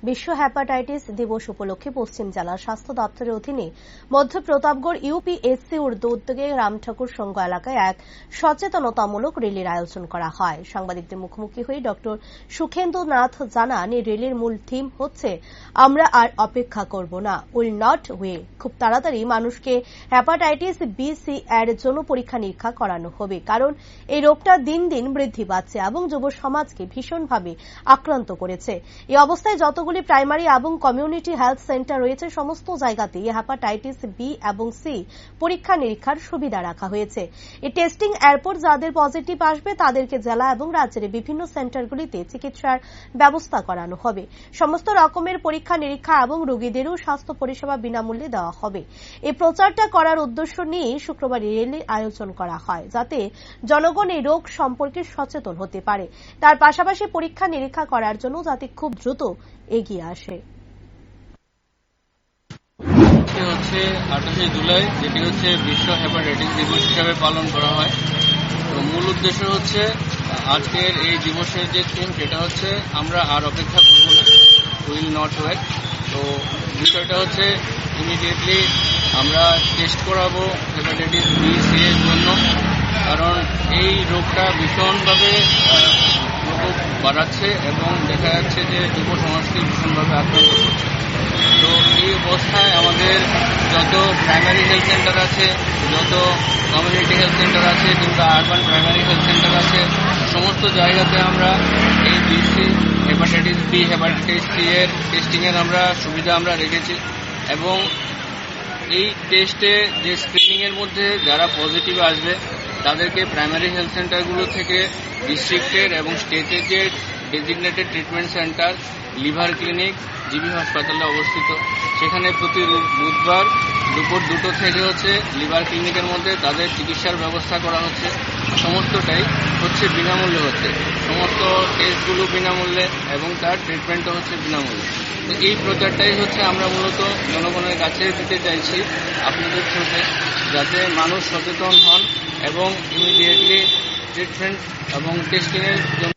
বিশ্ব হেপাটাইটিস দিবস উপলক্ষে পশ্চিম জেলা স্বাস্থ্য দপ্তরের অধীনে মধ্য প্রতাপগড় ইউপিএসসি উদ্যোগে রামঠাকুর সংঘ এলাকায় এক সচেতনতামূলক র্যালির আয়োজন করা হয়। সাংবাদিকদের মুখোমুখি হয়ে ডক্টর সুখেন্দুনাথ জানান, এই র্যালির মূল থিম হচ্ছে আমরা আর অপেক্ষা করব না, উইল নট ওয়েট। খুব তাড়াতাড়ি মানুষকে হেপাটাইটিস বি সি এর জন্য পরীক্ষা নিরীক্ষা করানো হবে, কারণ এই রোগটা দিন দিন বৃদ্ধি পাচ্ছে এবং যুব সমাজকে ভীষণভাবে আক্রান্ত করেছে। এই অবস্থায় যতগুলি প্রাইমারি এবং কমিউনিটি হেলথ সেন্টার রয়েছে সমস্ত জায়গাতেই হেপাটাইটিস বি এবং সি পরীক্ষা নিরীক্ষার সুবিধা রাখা হয়েছে। এই টেস্টিং এরপর যাদের পজিটিভ আসবে তাদেরকে জেলা এবং রাজ্যের বিভিন্ন সেন্টারগুলিতে চিকিৎসার ব্যবস্থা করানো হবে। সমস্ত রকমের পরীক্ষা নিরীক্ষা এবং রোগীদেরও স্বাস্থ্য পরিষেবা বিনামূল্যে দেওয়া হবে। এই প্রচারটা করার উদ্দেশ্য নিয়ে শুক্রবার র্যালির আয়োজন করা হয়, যাতে জনগণ এই রোগ সম্পর্কে সচেতন হতে পারে, তার পাশাপাশি পরীক্ষা নিরীক্ষা করার জন্য যাতে খুব দ্রুত এগিয়ে আসে। হচ্ছে 28 জুলাই, যেটি হচ্ছে বিশ্ব হেপাটাইটিস দিবস হিসাবে পালন করা হয়। তো মূল উদ্দেশ্য হচ্ছে আজকের এই দিবসের যে থিম, সেটা হচ্ছে আমরা আর অপেক্ষা করব না, উইল নট ওয়েট। তো বিষয়টা হচ্ছে ইমিডিয়েটলি আমরা টেস্ট করাবো হেপাটাইটিস বি সি এর জন্য, কারণ এই রোগটা ভীষণভাবে বাড়াচ্ছে এবং দেখা যাচ্ছে যে যুব সমাজকে ভীষণভাবে আক্রান্ত করছে। তো এই অবস্থায় আমাদের যত প্রাইমারি হেলথ সেন্টার আছে, যত কমিউনিটি হেলথ সেন্টার আছে কিংবা আরবান প্রাইমারি হেলথ সেন্টার আছে, সমস্ত জায়গাতে আমরা এই BC hepatitis B hepatitis C এর টেস্টিংয়ের আমরা সুবিধা আমরা রেখেছি। এবং এই টেস্টে যে স্ক্রিনিংয়ের মধ্যে যারা পজিটিভ আসবে তাদেরকে প্রাইমারি হেলথ সেন্টারগুলো থেকে ডিস্ট্রিক্টের এবং স্টেটের যে designated treatment centre, liver clinic, GB হাসপাতালে অবস্থিত, সেখানে প্রতি বুধবার দুপুর 2টো থেকে হচ্ছে লিভার ক্লিনিকের মধ্যে তাদের চিকিৎসার ব্যবস্থা করা হচ্ছে। সমস্তটাই হচ্ছে বিনামূল্যে হচ্ছে, সমস্ত টেস্টগুলো বিনামূল্যে এবং তার ট্রিটমেন্টও হচ্ছে বিনামূল্যে। তো এই প্রচারটাই হচ্ছে আমরা মূলত জনগণের কাছে দিতে চাইছি আপনাদের থ্রুতে, যাতে মানুষ সচেতন হন এবং ইমিডিয়েটলি ট্রিটমেন্ট এবং টেস্টিংয়ের জন্য